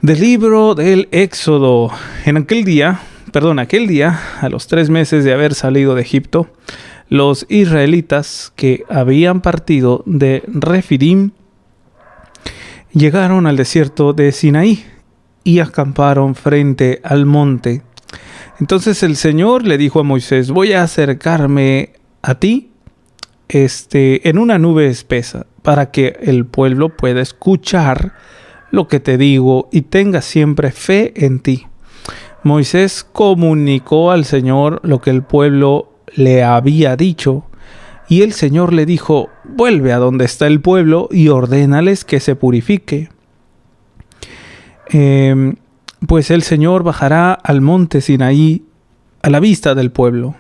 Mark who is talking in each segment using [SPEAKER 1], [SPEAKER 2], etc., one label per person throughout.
[SPEAKER 1] Del libro del Éxodo. Aquel día, a los 3 meses de haber salido de Egipto, los israelitas que habían partido de Refidim llegaron al desierto de Sinaí y acamparon frente al monte. Entonces el Señor le dijo a Moisés: voy a acercarme a ti en una nube espesa para que el pueblo pueda escuchar lo que te digo y tenga siempre fe en ti. Moisés comunicó al Señor lo que el pueblo le había dicho, y el Señor le dijo: vuelve a donde está el pueblo y ordénales que se purifique. Pues el Señor bajará al monte Sinaí a la vista del pueblo.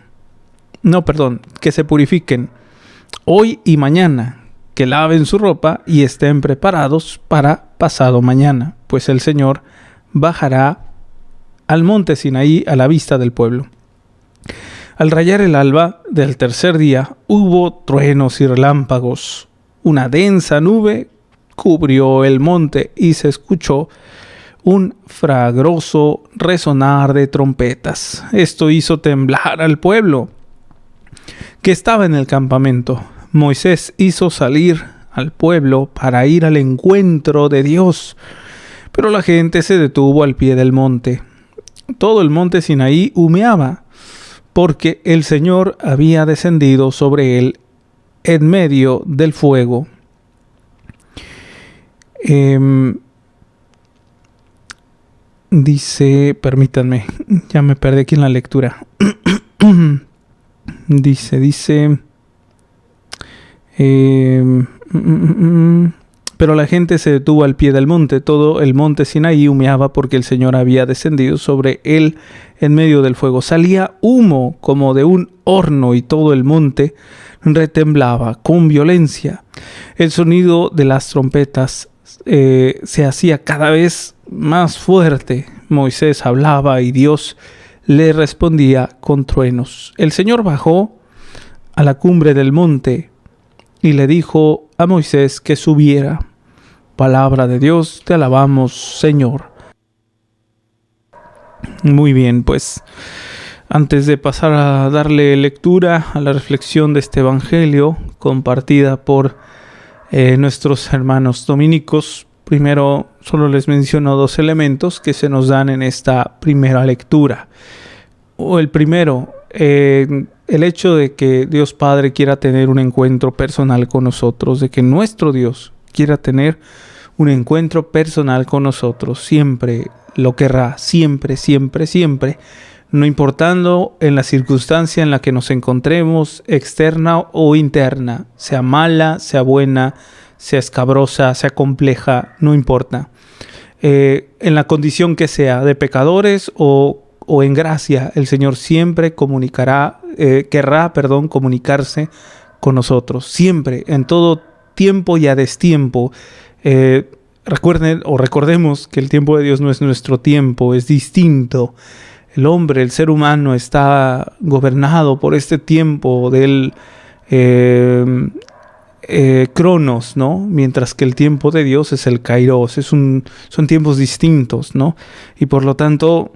[SPEAKER 1] Que se purifiquen hoy y mañana, que laven su ropa y estén preparados para pasado mañana, pues el Señor bajará al monte Sinaí a la vista del pueblo. Al rayar el alba del tercer día hubo truenos y relámpagos. Una densa nube cubrió el monte y se escuchó un fragoroso resonar de trompetas. Esto hizo temblar al pueblo que estaba en el campamento. Moisés hizo salir al pueblo para ir al encuentro de Dios, pero la gente se detuvo al pie del monte. Todo el monte Sinaí humeaba, porque el Señor había descendido sobre él en medio del fuego. Dice, permítanme, ya me perdí aquí en la lectura. dice... Pero la gente se detuvo al pie del monte. Todo el monte Sinaí humeaba porque el Señor había descendido sobre él en medio del fuego. Salía humo como de un horno y todo el monte retemblaba con violencia. El sonido de las trompetas se hacía cada vez más fuerte. Moisés hablaba y Dios le respondía con truenos. El Señor bajó a la cumbre del monte y le dijo a Moisés que subiera. Palabra de Dios, te alabamos, Señor. Muy bien, pues antes de pasar a darle lectura a la reflexión de este evangelio compartida por nuestros hermanos dominicos, primero solo les menciono 2 elementos que se nos dan en esta primera lectura. El primero, el hecho de que Dios Padre quiera tener un encuentro personal con nosotros, de que nuestro Dios quiera tener un encuentro personal con nosotros, siempre lo querrá, siempre, siempre, siempre, no importando en la circunstancia en la que nos encontremos, externa o interna, sea mala, sea buena, sea escabrosa, sea compleja, no importa. En la condición que sea, de pecadores o en gracia, el Señor siempre querrá comunicarse con nosotros, siempre, en todo tiempo y a destiempo. Recordemos que el tiempo de Dios no es nuestro tiempo, es distinto. El hombre, el ser humano, está gobernado por este tiempo del Cronos, ¿no? Mientras que el tiempo de Dios es el Kairos, son tiempos distintos, ¿no? Y por lo tanto,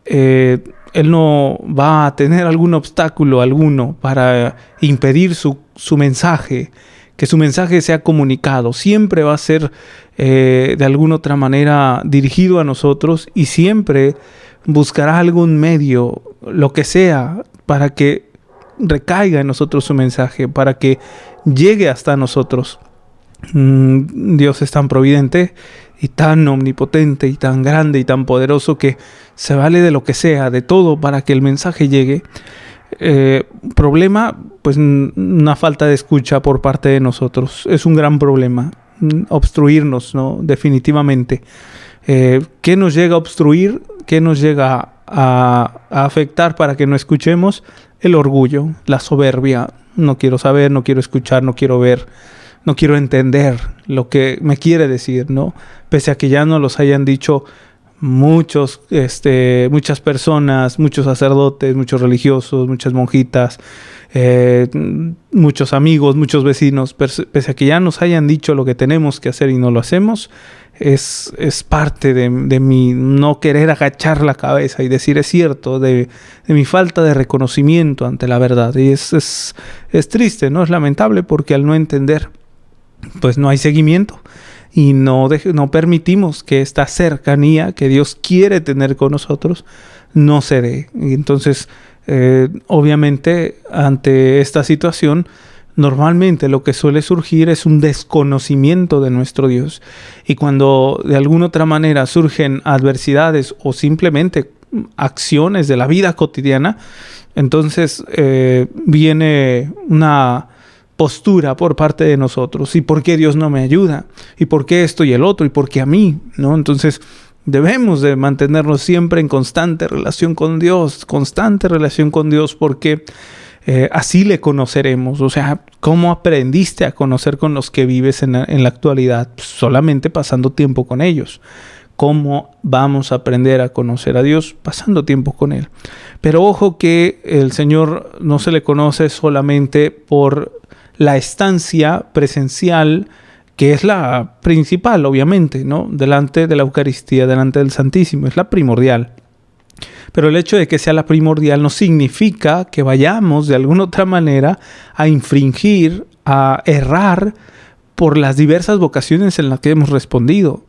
[SPEAKER 1] Él no va a tener algún obstáculo alguno para impedir su mensaje, que su mensaje sea comunicado. Siempre va a ser de alguna otra manera dirigido a nosotros y siempre buscará algún medio, lo que sea, para que recaiga en nosotros su mensaje, para que llegue hasta nosotros. Dios es tan providente y tan omnipotente y tan grande y tan poderoso que se vale de lo que sea, de todo, para que el mensaje llegue. Problema, pues una falta de escucha por parte de nosotros. Es un gran problema, obstruirnos, ¿no? Definitivamente. ¿Qué nos llega a obstruir? ¿Qué nos llega a afectar para que no escuchemos? El orgullo, la soberbia. No quiero saber, no quiero escuchar, no quiero ver, no quiero entender lo que me quiere decir, ¿no? Pese a que ya nos los hayan dicho muchas personas, muchos sacerdotes, muchos religiosos, muchas monjitas, muchos amigos, muchos vecinos, pese a que ya nos hayan dicho lo que tenemos que hacer y no lo hacemos, es parte de mi no querer agachar la cabeza y decir es cierto, de mi falta de reconocimiento ante la verdad. Y es triste, ¿no? Es lamentable porque al no entender, pues no hay seguimiento. Y no permitimos que esta cercanía que Dios quiere tener con nosotros no se dé. Y entonces, obviamente, ante esta situación, normalmente lo que suele surgir es un desconocimiento de nuestro Dios. Y cuando de alguna otra manera surgen adversidades o simplemente acciones de la vida cotidiana, entonces viene una postura por parte de nosotros. ¿Y por qué Dios no me ayuda? ¿Y por qué esto y el otro? ¿Y por qué a mí? ¿No? Entonces debemos de mantenernos siempre en constante relación con Dios, porque así le conoceremos. O sea, ¿cómo aprendiste a conocer con los que vives en la actualidad? Pues solamente pasando tiempo con ellos. ¿Cómo vamos a aprender a conocer a Dios? Pasando tiempo con Él. Pero ojo que el Señor no se le conoce solamente por la estancia presencial, que es la principal, obviamente, ¿no? Delante de la Eucaristía, delante del Santísimo, es la primordial. Pero el hecho de que sea la primordial no significa que vayamos de alguna otra manera a infringir, a errar por las diversas vocaciones en las que hemos respondido.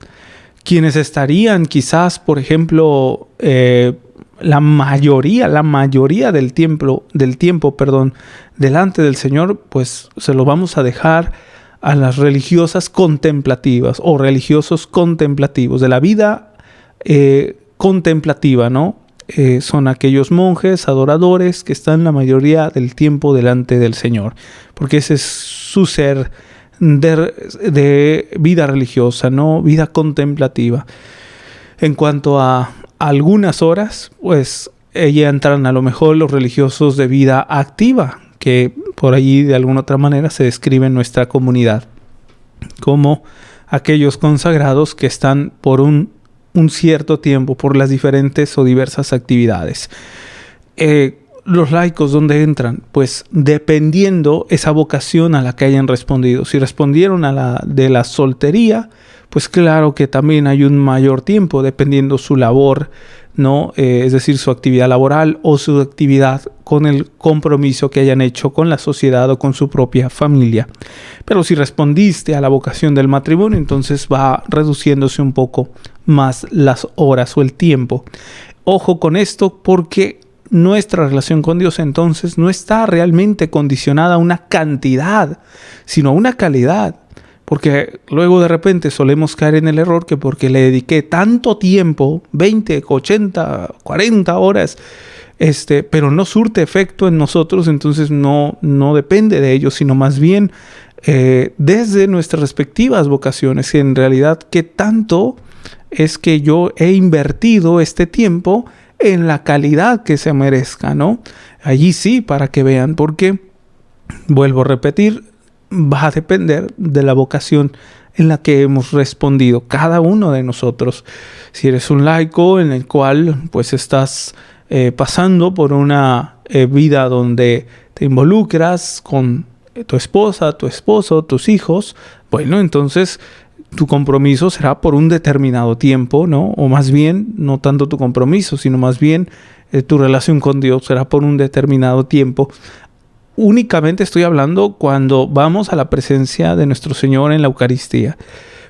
[SPEAKER 1] Quienes estarían quizás, por ejemplo, la mayoría del tiempo, delante del Señor, pues se lo vamos a dejar a las religiosas contemplativas o religiosos contemplativos de la vida contemplativa, ¿no? Son aquellos monjes, adoradores que están la mayoría del tiempo delante del Señor, porque ese es su ser de vida religiosa, ¿no? Vida contemplativa. En cuanto a algunas horas, pues ya entran a lo mejor los religiosos de vida activa, que por allí de alguna otra manera se describe en nuestra comunidad, como aquellos consagrados que están por un cierto tiempo por las diferentes o diversas actividades. Los laicos, ¿dónde entran? Pues dependiendo esa vocación a la que hayan respondido. Si respondieron a la de la soltería, pues claro que también hay un mayor tiempo dependiendo su labor, ¿no? Es decir, su actividad laboral o su actividad con el compromiso que hayan hecho con la sociedad o con su propia familia. Pero si respondiste a la vocación del matrimonio, entonces va reduciéndose un poco más las horas o el tiempo. Ojo con esto, porque nuestra relación con Dios entonces no está realmente condicionada a una cantidad, sino a una calidad. Porque luego de repente solemos caer en el error que porque le dediqué tanto tiempo, 20, 80, 40 horas, pero no surte efecto en nosotros, entonces no depende de ello, sino más bien desde nuestras respectivas vocaciones, que en realidad qué tanto es que yo he invertido este tiempo en la calidad que se merezca, ¿no? Allí sí, para que vean, porque, vuelvo a repetir, va a depender de la vocación en la que hemos respondido cada uno de nosotros. Si eres un laico en el cual pues estás pasando por una vida donde te involucras con tu esposa, tu esposo, tus hijos, bueno, entonces tu compromiso será por un determinado tiempo, ¿no? O más bien, no tanto tu compromiso, sino más bien tu relación con Dios será por un determinado tiempo. Únicamente estoy hablando cuando vamos a la presencia de nuestro Señor en la Eucaristía.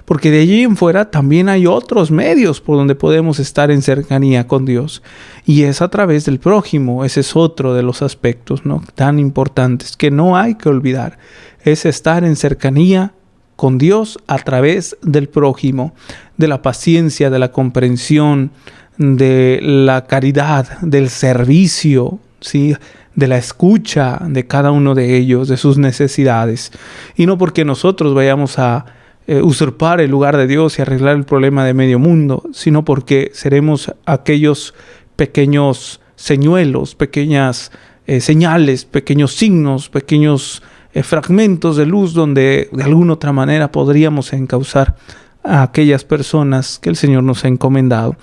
[SPEAKER 1] Porque de allí en fuera también hay otros medios por donde podemos estar en cercanía con Dios. Y es a través del prójimo. Ese es otro de los aspectos, ¿no?, tan importantes que no hay que olvidar. Es estar en cercanía con Dios a través del prójimo, de la paciencia, de la comprensión, de la caridad, del servicio, ¿sí?, de la escucha de cada uno de ellos, de sus necesidades. Y no porque nosotros vayamos a usurpar el lugar de Dios y arreglar el problema de medio mundo, sino porque seremos aquellos pequeños señuelos, pequeñas señales, pequeños signos, pequeños fragmentos de luz donde de alguna otra manera podríamos encauzar a aquellas personas que el Señor nos ha encomendado.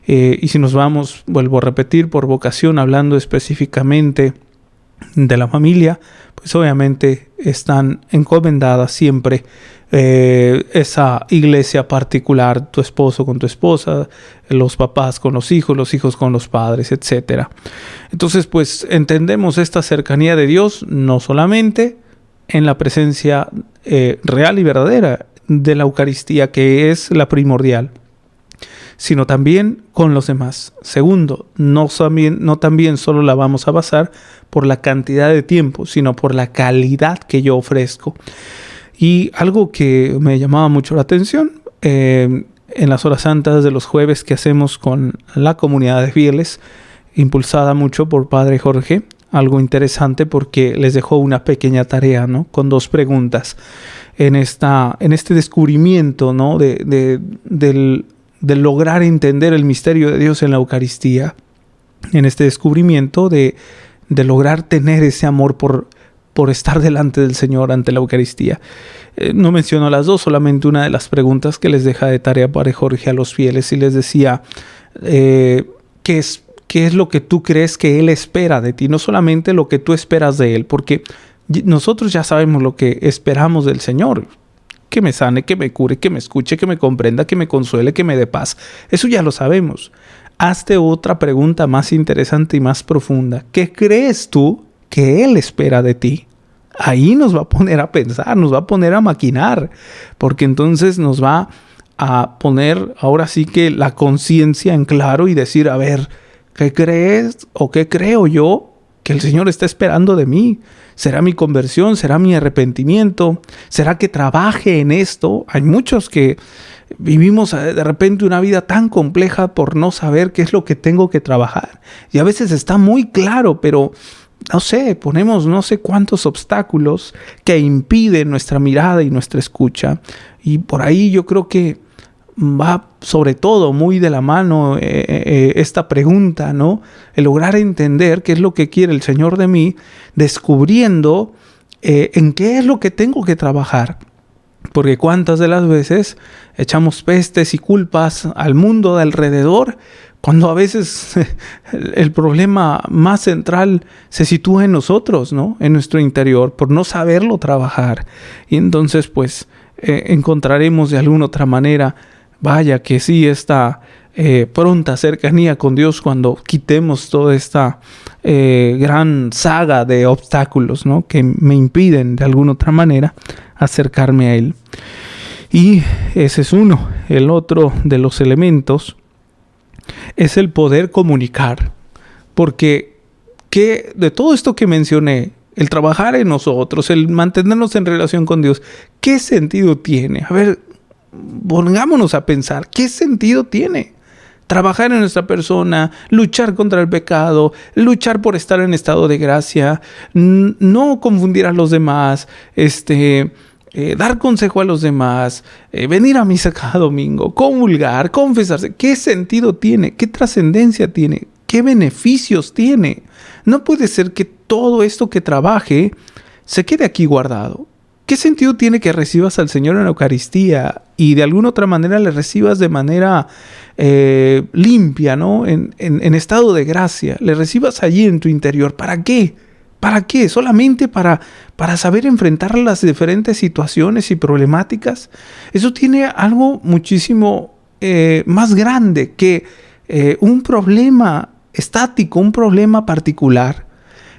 [SPEAKER 1] Y si nos vamos, vuelvo a repetir, por vocación, hablando específicamente de la familia, pues obviamente están encomendadas siempre esa iglesia particular, tu esposo con tu esposa, los papás con los hijos con los padres, etc. Entonces, pues entendemos esta cercanía de Dios no solamente en la presencia real y verdadera de la Eucaristía, que es la primordial, sino también con los demás. Segundo, no también solo la vamos a basar por la cantidad de tiempo, sino por la calidad que yo ofrezco. Y algo que me llamaba mucho la atención en las horas santas de los jueves que hacemos con la comunidad de fieles, impulsada mucho por Padre Jorge, algo interesante porque les dejó una pequeña tarea, ¿no? Con 2 preguntas en este descubrimiento, ¿no? de lograr entender el misterio de Dios en la Eucaristía, en este descubrimiento de lograr tener ese amor por estar delante del Señor ante la Eucaristía. No menciono las 2, solamente una de las preguntas que les deja de tarea Padre Jorge a los fieles, y les decía, ¿qué es lo que tú crees que Él espera de ti? No solamente lo que tú esperas de Él, porque nosotros ya sabemos lo que esperamos del Señor. Que me sane, que me cure, que me escuche, que me comprenda, que me consuele, que me dé paz. Eso ya lo sabemos. Hazte otra pregunta más interesante y más profunda. ¿Qué crees tú que Él espera de ti? Ahí nos va a poner a pensar, nos va a poner a maquinar, porque entonces nos va a poner ahora sí que la conciencia en claro y decir, a ver, ¿qué crees o qué creo yo que el Señor está esperando de mí? ¿Será mi conversión? ¿Será mi arrepentimiento? ¿Será que trabaje en esto? Hay muchos que vivimos de repente una vida tan compleja por no saber qué es lo que tengo que trabajar. Y a veces está muy claro, pero no sé, ponemos no sé cuántos obstáculos que impiden nuestra mirada y nuestra escucha. Y por ahí yo creo que va sobre todo muy de la mano esta pregunta, ¿no? El lograr entender qué es lo que quiere el Señor de mí, descubriendo en qué es lo que tengo que trabajar. Porque cuántas de las veces echamos pestes y culpas al mundo de alrededor, cuando a veces el problema más central se sitúa en nosotros, ¿no? En nuestro interior, por no saberlo trabajar. Y entonces, pues, encontraremos de alguna otra manera, vaya que sí, esta pronta cercanía con Dios cuando quitemos toda esta gran saga de obstáculos, ¿no? Que me impiden de alguna otra manera acercarme a Él. Y ese es uno. El otro de los elementos es el poder comunicar. Porque de todo esto que mencioné, el trabajar en nosotros, el mantenernos en relación con Dios, ¿qué sentido tiene? A ver, pongámonos a pensar, ¿qué sentido tiene? Trabajar en nuestra persona, luchar contra el pecado, luchar por estar en estado de gracia, no confundir a los demás, dar consejo a los demás, venir a misa cada domingo, comulgar, confesarse. ¿Qué sentido tiene? ¿Qué trascendencia tiene? ¿Qué beneficios tiene? No puede ser que todo esto que trabaje se quede aquí guardado. ¿Qué sentido tiene que recibas al Señor en la Eucaristía y de alguna otra manera le recibas de manera limpia, ¿no? En estado de gracia, le recibas allí en tu interior? ¿Para qué? ¿Para qué? ¿Solamente para saber enfrentar las diferentes situaciones y problemáticas? Eso tiene algo muchísimo más grande que un problema estático, un problema particular.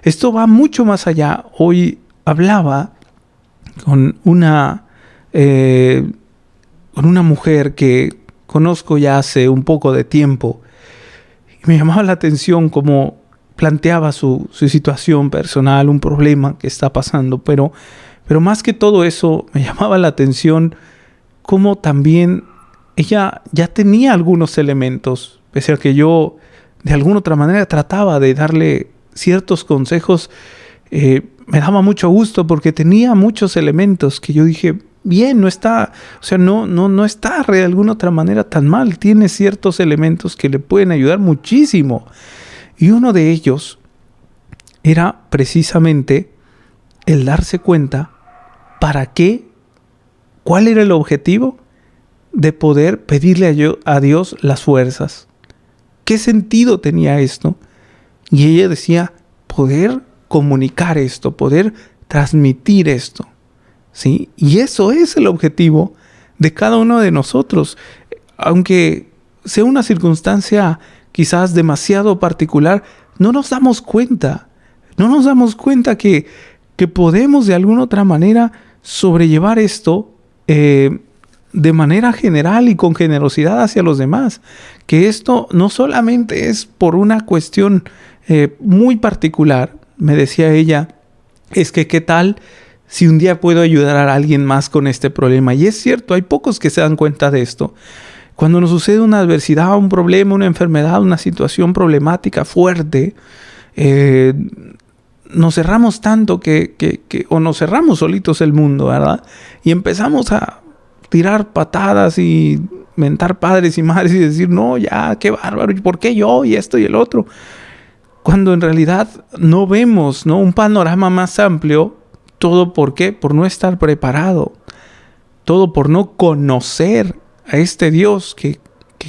[SPEAKER 1] Esto va mucho más allá. Hoy hablaba con una mujer que conozco ya hace un poco de tiempo y me llamaba la atención cómo planteaba su situación personal, un problema que está pasando, pero más que todo eso me llamaba la atención cómo también ella ya tenía algunos elementos, pese a que yo de alguna otra manera trataba de darle ciertos consejos. Me daba mucho gusto porque tenía muchos elementos que yo dije, bien, no está, o sea, no está de alguna otra manera tan mal. Tiene ciertos elementos que le pueden ayudar muchísimo. Y uno de ellos era precisamente el darse cuenta para qué, cuál era el objetivo de poder pedirle a Dios las fuerzas. ¿Qué sentido tenía esto? Y ella decía, poder comunicar esto, poder transmitir esto. ¿sí? Y eso es el objetivo de cada uno de nosotros. Aunque sea una circunstancia quizás demasiado particular, no nos damos cuenta. No nos damos cuenta que podemos de alguna otra manera sobrellevar esto de manera general y con generosidad hacia los demás. Que esto no solamente es por una cuestión muy particular. Me decía ella, es que qué tal si un día puedo ayudar a alguien más con este problema. Y es cierto, hay pocos que se dan cuenta de esto. Cuando nos sucede una adversidad, un problema, una enfermedad, una situación problemática fuerte, nos cerramos tanto o nos cerramos solitos el mundo, ¿verdad? Y empezamos a tirar patadas y mentar padres y madres y decir, no, ya, qué bárbaro, ¿y por qué yo? Y esto y el otro. Cuando en realidad no vemos, ¿no?, un panorama más amplio. ¿Todo por qué? Por no estar preparado. Todo por no conocer a este Dios que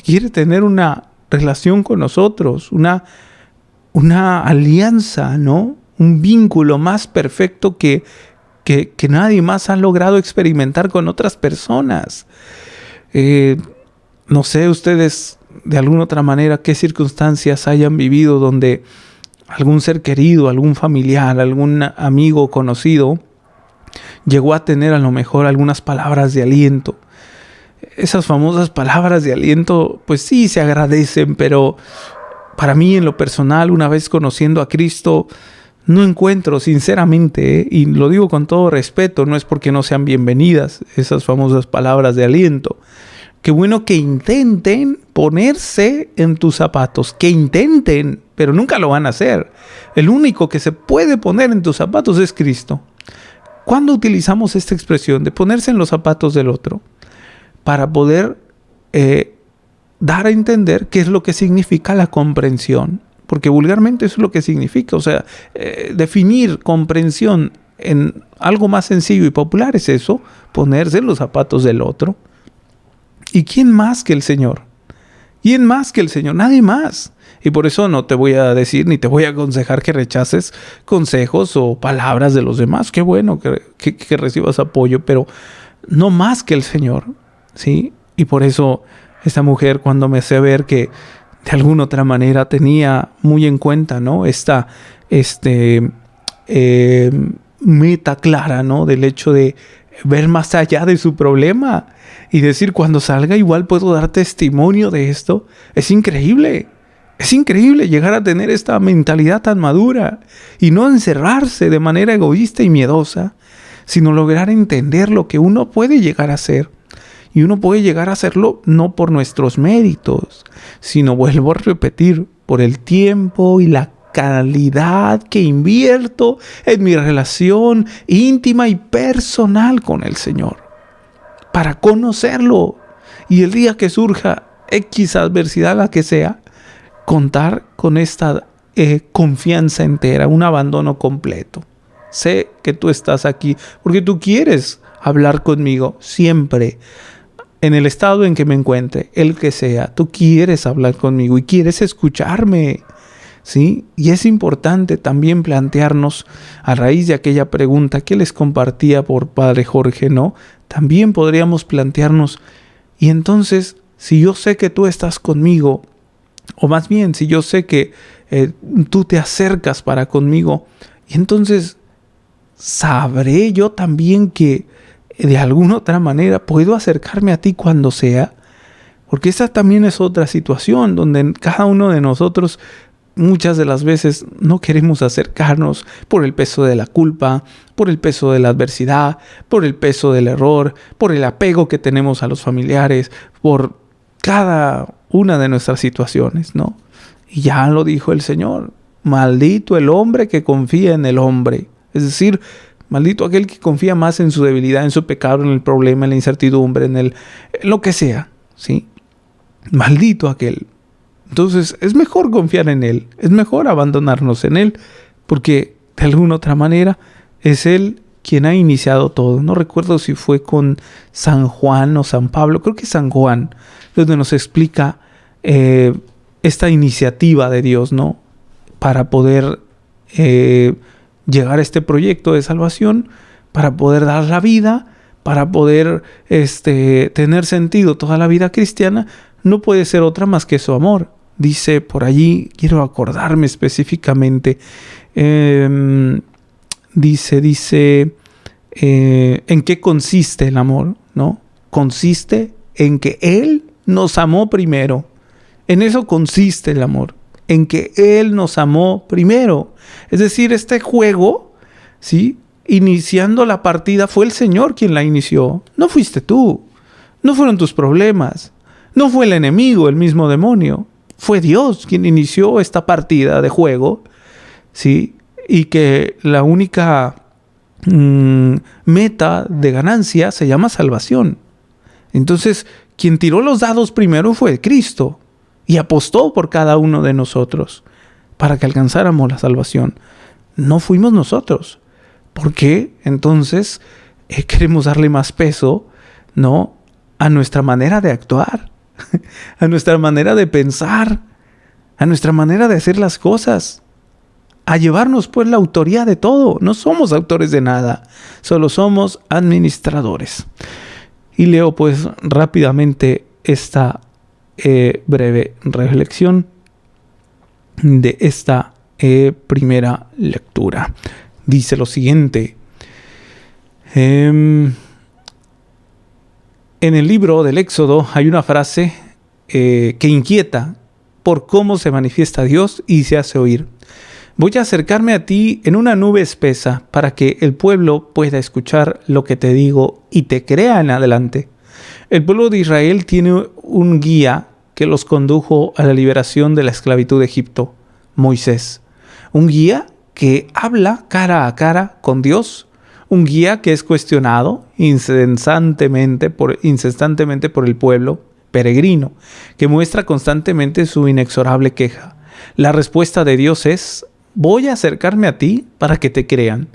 [SPEAKER 1] quiere tener una relación con nosotros, una alianza, ¿no? Un vínculo más perfecto que nadie más ha logrado experimentar con otras personas. No sé ustedes de alguna otra manera qué circunstancias hayan vivido donde algún ser querido, algún familiar, algún amigo conocido llegó a tener a lo mejor algunas palabras de aliento. Esas famosas palabras de aliento, pues sí, se agradecen, pero para mí en lo personal, una vez conociendo a Cristo, no encuentro sinceramente, y lo digo con todo respeto, no es porque no sean bienvenidas esas famosas palabras de aliento. Qué bueno que intenten ponerse en tus zapatos, que intenten, pero nunca lo van a hacer. El único que se puede poner en tus zapatos es Cristo. ¿Cuándo utilizamos esta expresión de ponerse en los zapatos del otro? Para poder dar a entender qué es lo que significa la comprensión. Porque vulgarmente eso es lo que significa. O sea, definir comprensión en algo más sencillo y popular es eso, ponerse en los zapatos del otro. ¿Y quién más que el Señor? ¿Quién más que el Señor? Nadie más. Y por eso no te voy a decir ni te voy a aconsejar que rechaces consejos o palabras de los demás. Qué bueno que recibas apoyo, pero no más que el Señor, ¿sí? Y por eso esta mujer, cuando me hace ver que de alguna otra manera tenía muy en cuenta, ¿no?, esta meta clara, ¿no?, del hecho de ver más allá de su problema y decir, cuando salga igual puedo dar testimonio de esto. Es increíble llegar a tener esta mentalidad tan madura y no encerrarse de manera egoísta y miedosa, sino lograr entender lo que uno puede llegar a ser. Y uno puede llegar a hacerlo no por nuestros méritos, sino, vuelvo a repetir, por el tiempo y la calidad que invierto en mi relación íntima y personal con el Señor, para conocerlo. Y el día que surja X adversidad, la que sea, contar con esta confianza entera, un abandono completo. Sé que tú estás aquí porque tú quieres hablar conmigo siempre. En el estado en que me encuentre, el que sea, tú quieres hablar conmigo y quieres escucharme, ¿sí? Y es importante también plantearnos, a raíz de aquella pregunta que les compartía por Padre Jorge, ¿no? También podríamos plantearnos, y entonces, si yo sé que tú estás conmigo, o más bien, si yo sé que tú te acercas para conmigo, y entonces, ¿sabré yo también que de alguna otra manera puedo acercarme a ti cuando sea? Porque esa también es otra situación donde cada uno de nosotros muchas de las veces no queremos acercarnos por el peso de la culpa, por el peso de la adversidad, por el peso del error, por el apego que tenemos a los familiares, por cada una de nuestras situaciones, ¿no? Y ya lo dijo el Señor: maldito el hombre que confía en el hombre. Es decir, maldito aquel que confía más en su debilidad, en su pecado, en el problema, en la incertidumbre, en lo que sea, ¿sí? Maldito aquel. Entonces es mejor confiar en Él, es mejor abandonarnos en Él, porque de alguna otra manera es Él quien ha iniciado todo. No recuerdo si fue con San Juan o San Pablo, creo que San Juan, donde nos explica esta iniciativa de Dios, ¿no?, para poder llegar a este proyecto de salvación, para poder dar la vida, para poder tener sentido toda la vida cristiana, no puede ser otra más que su amor. Dice por allí, quiero acordarme específicamente, dice, ¿en qué consiste el amor? ¿No? Consiste en que Él nos amó primero. En eso consiste el amor, en que Él nos amó primero. Es decir, este juego, ¿sí?, iniciando la partida, fue el Señor quien la inició. No fuiste tú, no fueron tus problemas, no fue el enemigo, el mismo demonio. Fue Dios quien inició esta partida de juego, ¿sí? Y que la única meta de ganancia se llama salvación. Entonces, quien tiró los dados primero fue Cristo y apostó por cada uno de nosotros para que alcanzáramos la salvación. No fuimos nosotros. ¿Por qué? Entonces, queremos darle más peso, ¿no?, a nuestra manera de actuar, a nuestra manera de pensar, a nuestra manera de hacer las cosas, a llevarnos pues la autoría de todo. No somos autores de nada, solo somos administradores. Y leo pues rápidamente esta breve reflexión de esta primera lectura. Dice lo siguiente: en el libro del Éxodo hay una frase que inquieta por cómo se manifiesta Dios y se hace oír. Voy a acercarme a ti en una nube espesa para que el pueblo pueda escuchar lo que te digo y te crea en adelante. El pueblo de Israel tiene un guía que los condujo a la liberación de la esclavitud de Egipto, Moisés. Un guía que habla cara a cara con Dios, un guía que es cuestionado incesantemente por el pueblo peregrino, que muestra constantemente su inexorable queja. La respuesta de Dios es: voy a acercarme a ti para que te crean.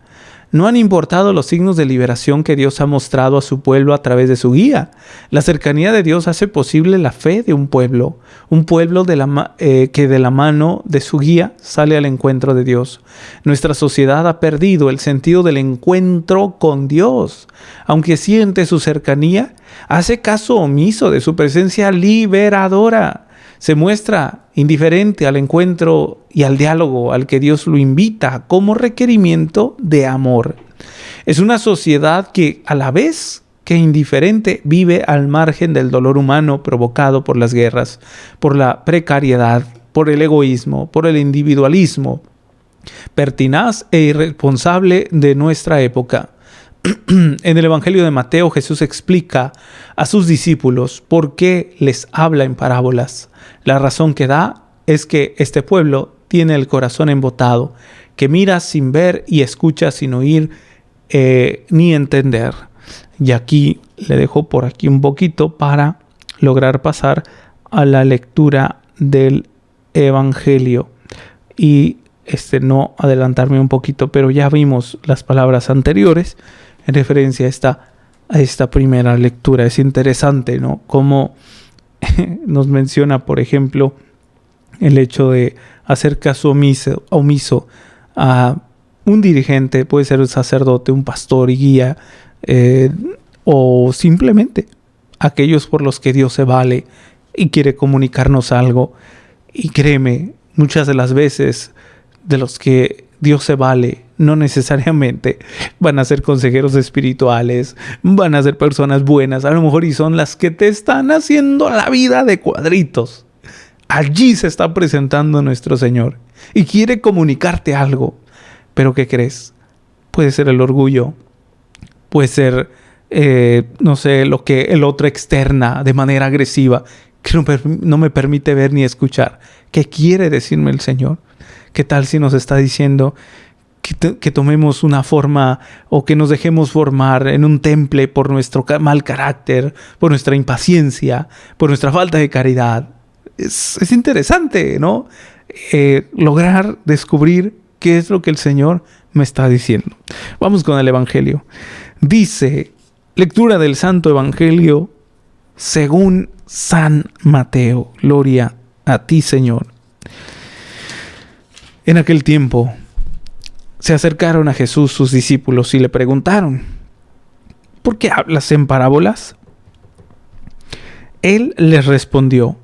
[SPEAKER 1] No han importado los signos de liberación que Dios ha mostrado a su pueblo a través de su guía. La cercanía de Dios hace posible la fe de un pueblo que de la mano de su guía sale al encuentro de Dios. Nuestra sociedad ha perdido el sentido del encuentro con Dios. Aunque siente su cercanía, hace caso omiso de su presencia liberadora. Se muestra indiferente al encuentro y al diálogo al que Dios lo invita como requerimiento de amor. Es una sociedad que, a la vez que indiferente, vive al margen del dolor humano provocado por las guerras, por la precariedad, por el egoísmo, por el individualismo, pertinaz e irresponsable de nuestra época. En el Evangelio de Mateo, Jesús explica a sus discípulos por qué les habla en parábolas. La razón que da es que este pueblo tiene el corazón embotado, que mira sin ver y escucha sin oír ni entender. Y aquí le dejo por aquí un poquito para lograr pasar a la lectura del Evangelio. Y no adelantarme un poquito, pero ya vimos las palabras anteriores en referencia a esta primera lectura. Es interesante, ¿no?, cómo nos menciona, por ejemplo, el hecho de hacer caso omiso a un dirigente, puede ser un sacerdote, un pastor y guía, o simplemente aquellos por los que Dios se vale y quiere comunicarnos algo. Y créeme, muchas de las veces de los que Dios se vale no necesariamente van a ser consejeros espirituales, van a ser personas buenas, a lo mejor, y son las que te están haciendo la vida de cuadritos. Allí se está presentando nuestro Señor y quiere comunicarte algo. Pero ¿qué crees? Puede ser el orgullo, puede ser, no sé, lo que el otro externa de manera agresiva, que no me permite ver ni escuchar. ¿Qué quiere decirme el Señor? ¿Qué tal si nos está diciendo que tomemos una forma o que nos dejemos formar en un temple por nuestro mal carácter, por nuestra impaciencia, por nuestra falta de caridad? Es interesante, ¿no? Lograr descubrir qué es lo que el Señor me está diciendo. Vamos con el Evangelio. Dice, lectura del Santo Evangelio según San Mateo. Gloria a ti, Señor. En aquel tiempo se acercaron a Jesús sus discípulos y le preguntaron: ¿por qué hablas en parábolas? Él les respondió: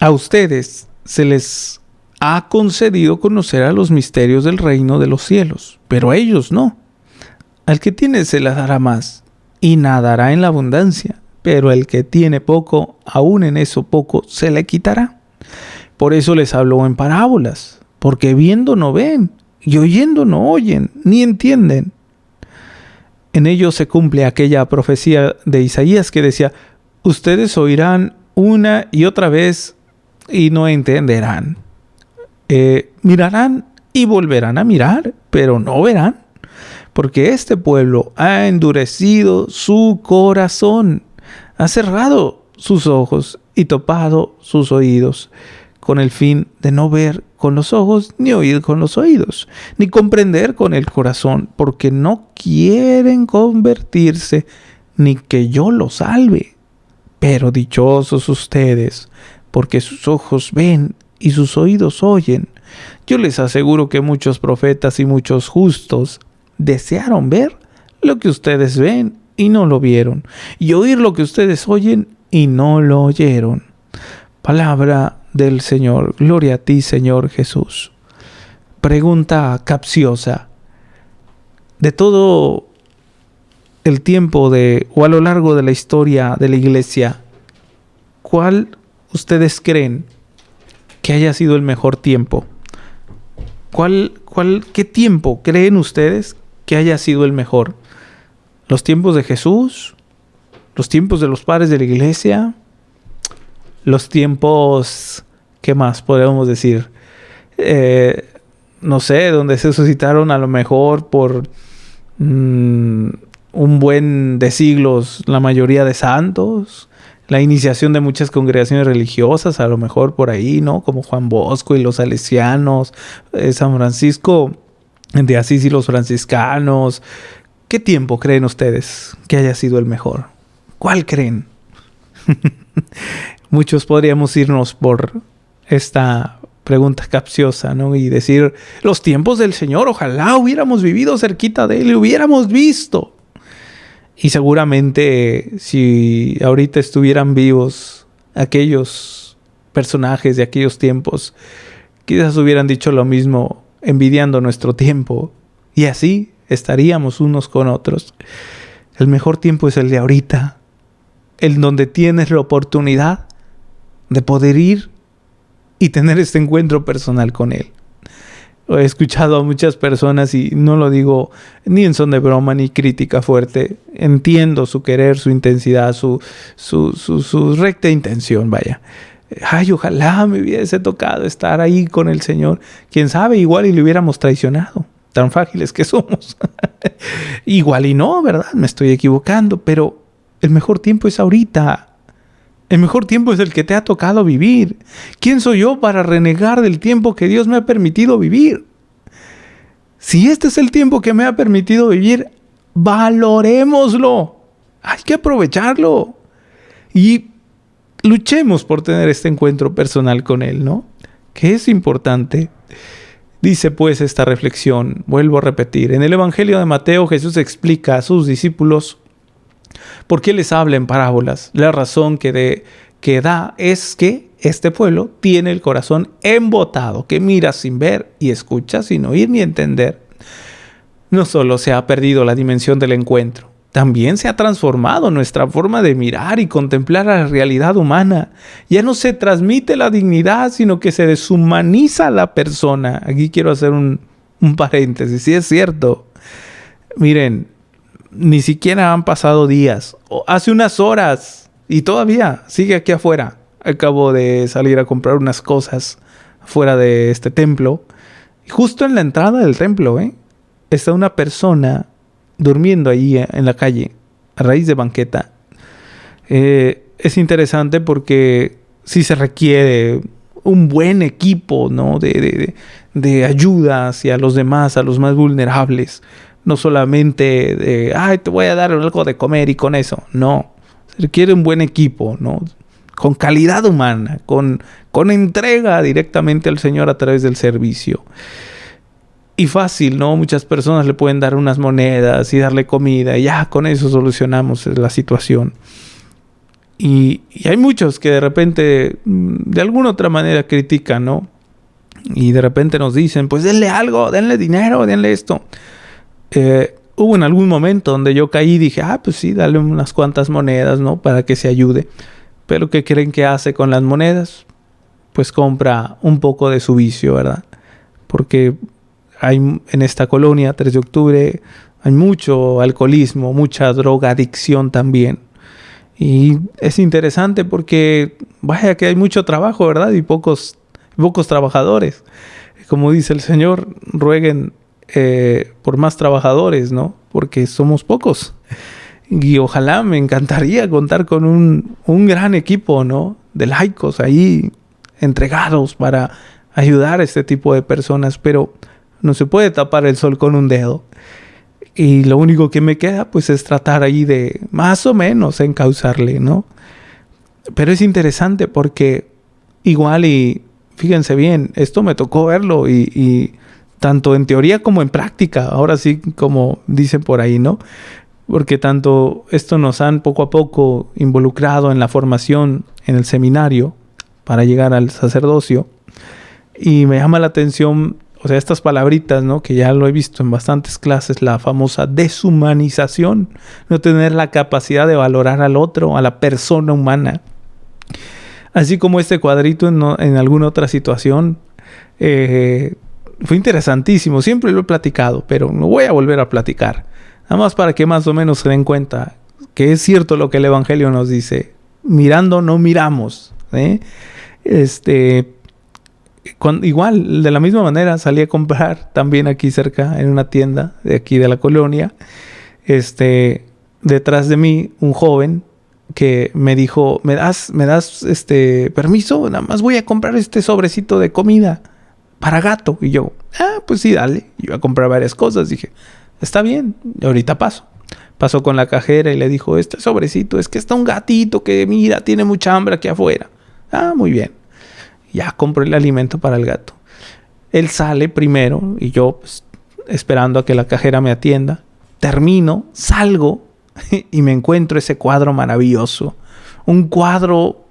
[SPEAKER 1] a ustedes se les ha concedido conocer a los misterios del reino de los cielos, pero a ellos no. Al que tiene se le dará más, y nadará en la abundancia, pero el que tiene poco, aún en eso poco, se le quitará. Por eso les habló en parábolas, porque viendo no ven, y oyendo no oyen, ni entienden. En ello se cumple aquella profecía de Isaías que decía: ustedes oirán una y otra vez y no entenderán. Mirarán y volverán a mirar, pero no verán, porque este pueblo ha endurecido su corazón, ha cerrado sus ojos y topado sus oídos, con el fin de no ver con los ojos, ni oír con los oídos, ni comprender con el corazón, porque no quieren convertirse, ni que yo los salve. Pero dichosos ustedes, porque sus ojos ven y sus oídos oyen. Yo les aseguro que muchos profetas y muchos justos desearon ver lo que ustedes ven y no lo vieron, y oír lo que ustedes oyen y no lo oyeron. Palabra del Señor. Gloria a ti, Señor Jesús. Pregunta capciosa. De todo el tiempo o a lo largo de la historia de la iglesia, ¿cuál ustedes creen que haya sido el mejor tiempo? ¿Qué tiempo creen ustedes que haya sido el mejor? ¿Los tiempos de Jesús? ¿Los tiempos de los padres de la iglesia? ¿Los tiempos, qué más podríamos decir? No sé, donde se suscitaron a lo mejor por un buen de siglos la mayoría de santos, la iniciación de muchas congregaciones religiosas, a lo mejor por ahí, ¿no? Como Juan Bosco y los salesianos, San Francisco de Asís y los franciscanos. ¿Qué tiempo creen ustedes que haya sido el mejor? ¿Cuál creen? Muchos podríamos irnos por esta pregunta capciosa, ¿no? Y decir, los tiempos del Señor, ojalá hubiéramos vivido cerquita de Él y hubiéramos visto. Y seguramente si ahorita estuvieran vivos aquellos personajes de aquellos tiempos, quizás hubieran dicho lo mismo, envidiando nuestro tiempo. Y así estaríamos unos con otros. El mejor tiempo es el de ahorita, en donde tienes la oportunidad de poder ir y tener este encuentro personal con Él. He escuchado a muchas personas, y no lo digo ni en son de broma ni crítica fuerte. Entiendo su querer, su intensidad, su recta intención, vaya. Ay, ojalá me hubiese tocado estar ahí con el Señor. Quién sabe, igual y le hubiéramos traicionado. Tan frágiles que somos. Igual y no, ¿verdad? Me estoy equivocando, pero el mejor tiempo es ahorita. El mejor tiempo es el que te ha tocado vivir. ¿Quién soy yo para renegar del tiempo que Dios me ha permitido vivir? Si este es el tiempo que me ha permitido vivir, valorémoslo. Hay que aprovecharlo. Y luchemos por tener este encuentro personal con Él, ¿no? Que es importante. Dice pues esta reflexión, vuelvo a repetir, en el Evangelio de Mateo Jesús explica a sus discípulos por qué les habla en parábolas. La razón que da es que este pueblo tiene el corazón embotado, que mira sin ver y escucha sin oír ni entender. No solo se ha perdido la dimensión del encuentro, también se ha transformado nuestra forma de mirar y contemplar a la realidad humana. Ya no se transmite la dignidad, sino que se deshumaniza la persona. Aquí quiero hacer un paréntesis, sí es cierto. Miren, ni siquiera han pasado días, hace unas horas, y todavía sigue aquí afuera. Acabo de salir a comprar unas cosas fuera de este templo. Justo en la entrada del templo, está una persona durmiendo allí en la calle, a raíz de banqueta. Es interesante porque sí se requiere un buen equipo, ¿no? de ayuda hacia los demás, a los más vulnerables. No solamente de, te voy a dar algo de comer y con eso. No, se requiere un buen equipo, ¿no? Con calidad humana, con entrega directamente al Señor a través del servicio. Y fácil, ¿no? Muchas personas le pueden dar unas monedas y darle comida y ya con eso solucionamos la situación. Y hay muchos que de repente, de alguna otra manera critican, ¿no? Y de repente nos dicen, pues denle algo, denle dinero, denle esto. Hubo en algún momento donde yo caí y dije, pues sí, dale unas cuantas monedas, ¿no? Para que se ayude. Pero ¿qué creen que hace con las monedas? Pues compra un poco de su vicio, ¿verdad? Porque hay en esta colonia, 3 de octubre, hay mucho alcoholismo, mucha drogadicción también. Y es interesante porque, vaya que hay mucho trabajo, ¿verdad? Y pocos trabajadores. Como dice el Señor, rueguen por más trabajadores, ¿no? Porque somos pocos. Y ojalá me encantaría contar con un gran equipo, ¿no? De laicos ahí entregados para ayudar a este tipo de personas, pero no se puede tapar el sol con un dedo. Y lo único que me queda, pues, es tratar ahí de más o menos encauzarle, ¿no? Pero es interesante porque igual, y fíjense bien, esto me tocó verlo y tanto en teoría como en práctica, ahora sí, como dicen por ahí, ¿no? Porque tanto esto nos han poco a poco involucrado en la formación en el seminario para llegar al sacerdocio. Y me llama la atención, o sea, estas palabritas, ¿no? Que ya lo he visto en bastantes clases, la famosa deshumanización, no tener la capacidad de valorar al otro, a la persona humana. Así como este cuadrito en alguna otra situación, fue interesantísimo. Siempre lo he platicado, pero lo voy a volver a platicar. Nada más para que más o menos se den cuenta que es cierto lo que el Evangelio nos dice. Mirando no miramos, ¿eh? Igual, de la misma manera, salí a comprar también aquí cerca, en una tienda de aquí de la colonia. Detrás de mí, un joven que me dijo, ¿me das permiso? Nada más voy a comprar este sobrecito de comida para gato. Y yo, pues sí, dale. Yo iba a comprar varias cosas. Dije, está bien, ahorita paso. Pasó con la cajera y le dijo, este sobrecito, es que está un gatito que, mira, tiene mucha hambre aquí afuera. Muy bien. Ya compré el alimento para el gato. Él sale primero y yo, pues, esperando a que la cajera me atienda. Termino, salgo y me encuentro ese cuadro maravilloso. Un cuadro,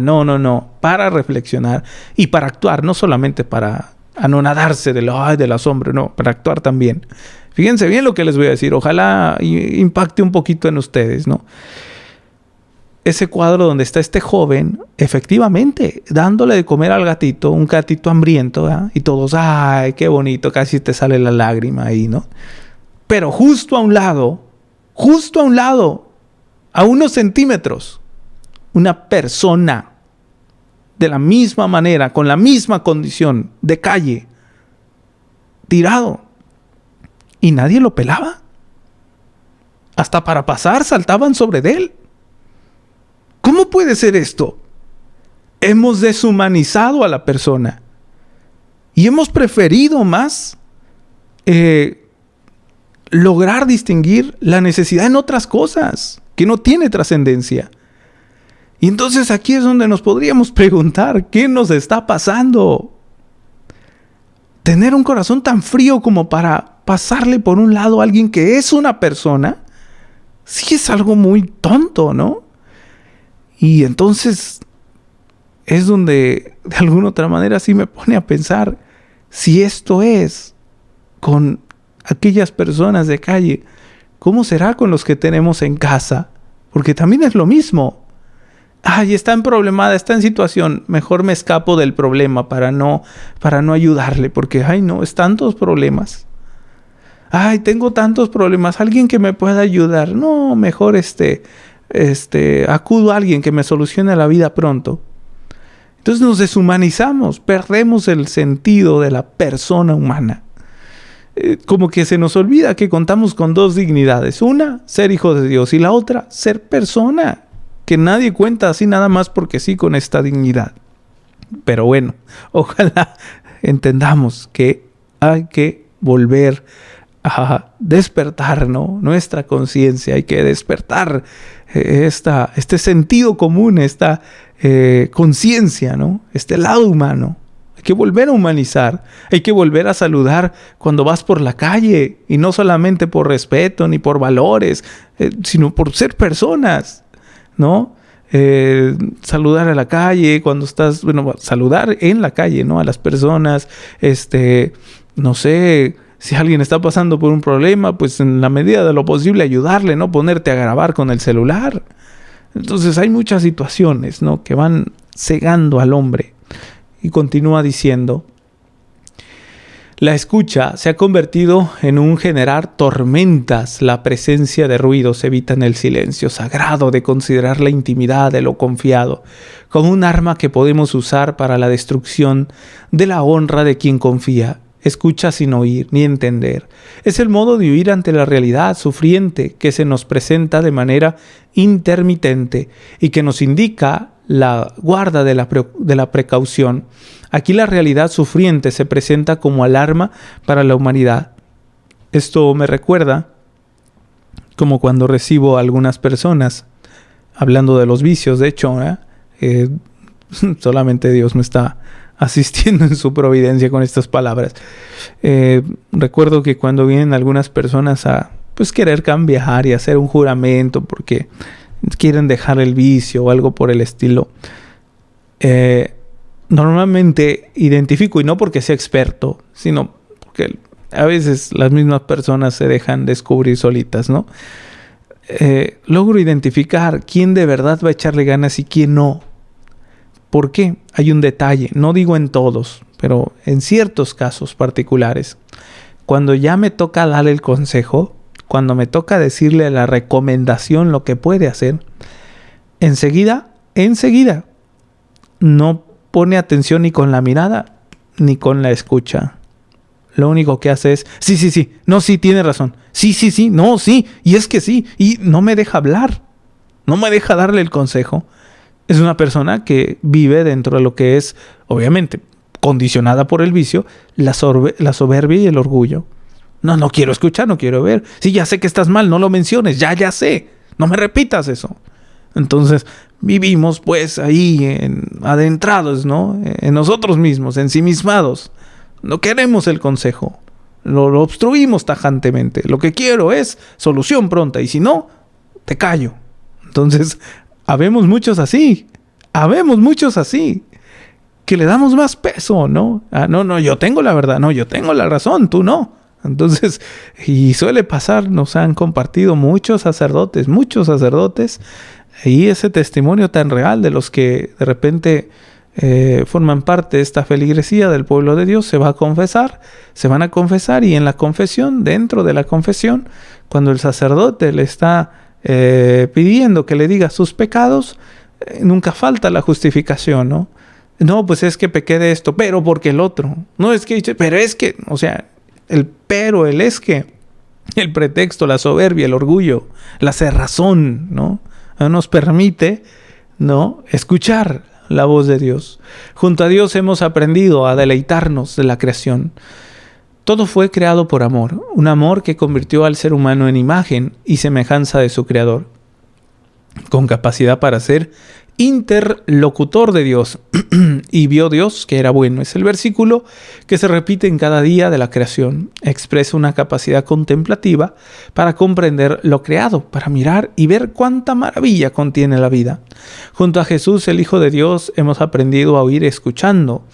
[SPEAKER 1] no, para reflexionar y para actuar, no solamente para anonadarse del asombro, no, para actuar también. Fíjense bien lo que les voy a decir, ojalá impacte un poquito en ustedes, ¿no? Ese cuadro donde está este joven, efectivamente, dándole de comer al gatito, un gatito hambriento, ¿verdad? Y todos, ¡ay, qué bonito! Casi te sale la lágrima ahí, ¿no? Pero justo a un lado, a unos centímetros, una persona de la misma manera, con la misma condición, de calle, tirado. Y nadie lo pelaba. Hasta para pasar saltaban sobre de él. ¿Cómo puede ser esto? Hemos deshumanizado a la persona y hemos preferido más lograr distinguir la necesidad en otras cosas que no tiene trascendencia. Y entonces aquí es donde nos podríamos preguntar, ¿qué nos está pasando? Tener un corazón tan frío como para pasarle por un lado a alguien que es una persona, sí es algo muy tonto, ¿no? Y entonces es donde de alguna otra manera sí me pone a pensar si esto es con aquellas personas de calle, ¿cómo será con los que tenemos en casa? Porque también es lo mismo. Está en problemada, está en situación, mejor me escapo del problema para no ayudarle, porque es tantos problemas. Tengo tantos problemas, alguien que me pueda ayudar. No, mejor acudo a alguien que me solucione la vida pronto. Entonces nos deshumanizamos, perdemos el sentido de la persona humana. Como que se nos olvida que contamos con 2 dignidades. Una, ser hijo de Dios, y la otra, ser persona. Que nadie cuenta así nada más porque sí con esta dignidad. Pero bueno, ojalá entendamos que hay que volver a despertar, ¿no? Nuestra conciencia, hay que despertar este sentido común, esta conciencia, ¿no? Este lado humano, Hay que volver a humanizar. Hay que volver a saludar cuando vas por la calle. Y no solamente por respeto ni por valores, sino por ser personas, ¿no? Saludar a la calle cuando estás, saludar en la calle, ¿no? A las personas, no sé, si alguien está pasando por un problema, pues en la medida de lo posible ayudarle, no ponerte a grabar con el celular. Entonces hay muchas situaciones, ¿no?, que van cegando al hombre. Y continúa diciendo: la escucha se ha convertido en un generar tormentas. La presencia de ruidos evita en el silencio sagrado de considerar la intimidad de lo confiado como un arma que podemos usar para la destrucción de la honra de quien confía. Escucha sin oír ni entender. Es el modo de huir ante la realidad sufriente que se nos presenta de manera intermitente y que nos indica la guarda de la precaución. Aquí la realidad sufriente se presenta como alarma para la humanidad. Esto me recuerda como cuando recibo a algunas personas hablando de los vicios. De hecho, solamente Dios me está asistiendo en su providencia con estas palabras. Recuerdo que cuando vienen algunas personas a querer cambiar y hacer un juramento porque quieren dejar el vicio o algo por el estilo, normalmente identifico, y no porque sea experto, sino porque a veces las mismas personas se dejan descubrir solitas, ¿no? Logro identificar quién de verdad va a echarle ganas y quién no. ¿Por qué? Hay un detalle, no digo en todos, pero en ciertos casos particulares. Cuando ya me toca darle el consejo, cuando me toca decirle la recomendación, lo que puede hacer, enseguida, no pone atención ni con la mirada, ni con la escucha. Lo único que hace es, sí, no, sí, tiene razón, sí, no, sí, y es que sí, y no me deja hablar, no me deja darle el consejo. Es una persona que vive dentro de lo que es, obviamente, condicionada por el vicio, la soberbia y el orgullo. No quiero escuchar, no quiero ver. Sí, ya sé que estás mal, no lo menciones, ya sé. No me repitas eso. Entonces, vivimos pues ahí adentrados, ¿no? En nosotros mismos, ensimismados. No queremos el consejo. Lo obstruimos tajantemente. Lo que quiero es solución pronta. Y si no, te callo. Entonces, habemos muchos así, que le damos más peso, ¿no? No, yo tengo la verdad, no, yo tengo la razón, tú no. Entonces, y suele pasar, nos han compartido muchos sacerdotes, y ese testimonio tan real de los que de repente forman parte de esta feligresía del pueblo de Dios, se van a confesar, y en la confesión, dentro de la confesión, cuando el sacerdote le está pidiendo que le diga sus pecados, nunca falta la justificación, ¿no? No, pues es que pequé de esto, pero porque el otro. No es que, pero es que, o sea, el pretexto, la soberbia, el orgullo, la cerrazón, ¿no? No nos permite, ¿no?, escuchar la voz de Dios. Junto a Dios hemos aprendido a deleitarnos de la creación. Todo fue creado por amor, un amor que convirtió al ser humano en imagen y semejanza de su Creador, con capacidad para ser interlocutor de Dios. Y vio Dios que era bueno. Es el versículo que se repite en cada día de la creación. Expresa una capacidad contemplativa para comprender lo creado, para mirar y ver cuánta maravilla contiene la vida. Junto a Jesús, el Hijo de Dios, hemos aprendido a oír escuchando.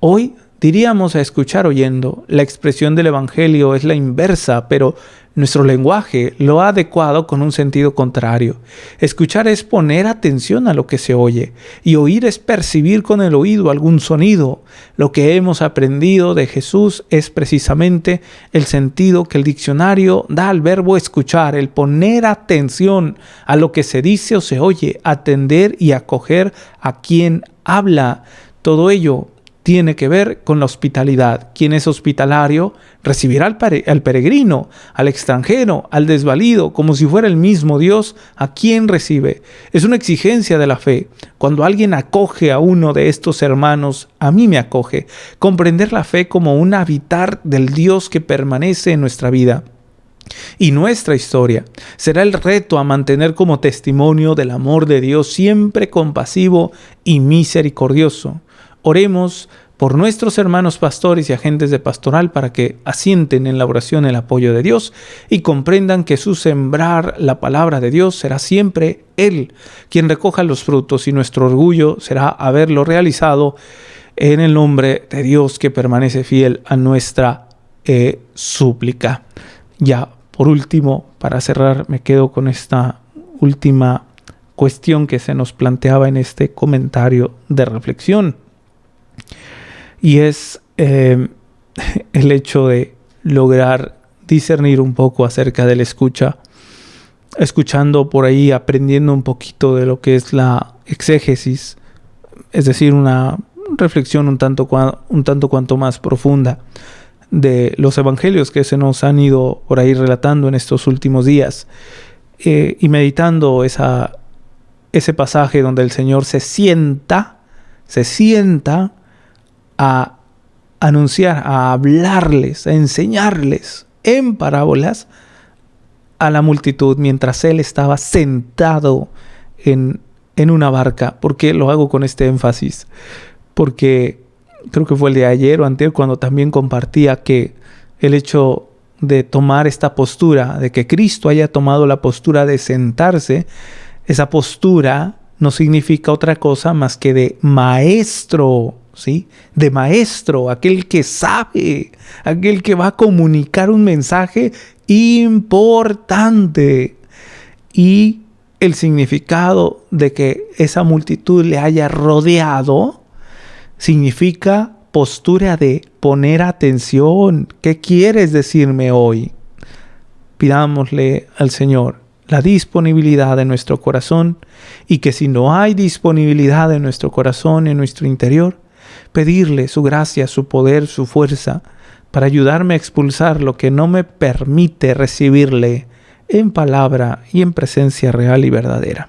[SPEAKER 1] Hoy diríamos a escuchar oyendo. La expresión del Evangelio es la inversa, pero nuestro lenguaje lo ha adecuado con un sentido contrario. Escuchar es poner atención a lo que se oye, y oír es percibir con el oído algún sonido. Lo que hemos aprendido de Jesús es precisamente el sentido que el diccionario da al verbo escuchar, el poner atención a lo que se dice o se oye, atender y acoger a quien habla. Todo ello tiene que ver con la hospitalidad. Quien es hospitalario recibirá al peregrino, al extranjero, al desvalido, como si fuera el mismo Dios a quien recibe. Es una exigencia de la fe. Cuando alguien acoge a uno de estos hermanos, a mí me acoge. Comprender la fe como un habitar del Dios que permanece en nuestra vida y nuestra historia será el reto a mantener como testimonio del amor de Dios siempre compasivo y misericordioso. Oremos por nuestros hermanos pastores y agentes de pastoral para que asienten en la oración el apoyo de Dios y comprendan que su sembrar la palabra de Dios será siempre Él quien recoja los frutos, y nuestro orgullo será haberlo realizado en el nombre de Dios que permanece fiel a nuestra súplica. Ya por último, para cerrar, me quedo con esta última cuestión que se nos planteaba en este comentario de reflexión. Y es el hecho de lograr discernir un poco acerca de la escucha, escuchando por ahí, aprendiendo un poquito de lo que es la exégesis, es decir, una reflexión un tanto cuanto más profunda de los evangelios que se nos han ido por ahí relatando en estos últimos días, y meditando ese pasaje donde el Señor se sienta a anunciar, a hablarles, a enseñarles en parábolas a la multitud mientras Él estaba sentado en una barca. ¿Por qué lo hago con este énfasis? Porque creo que fue el de ayer o anterior cuando también compartía que el hecho de tomar esta postura, de que Cristo haya tomado la postura de sentarse, esa postura no significa otra cosa más que de maestro, ¿sí? De maestro, aquel que sabe, aquel que va a comunicar un mensaje importante. Y el significado de que esa multitud le haya rodeado significa postura de poner atención. ¿Qué quieres decirme hoy? Pidámosle al Señor la disponibilidad de nuestro corazón, y que si no hay disponibilidad en nuestro corazón, en nuestro interior, pedirle su gracia, su poder, su fuerza para ayudarme a expulsar lo que no me permite recibirle en palabra y en presencia real y verdadera.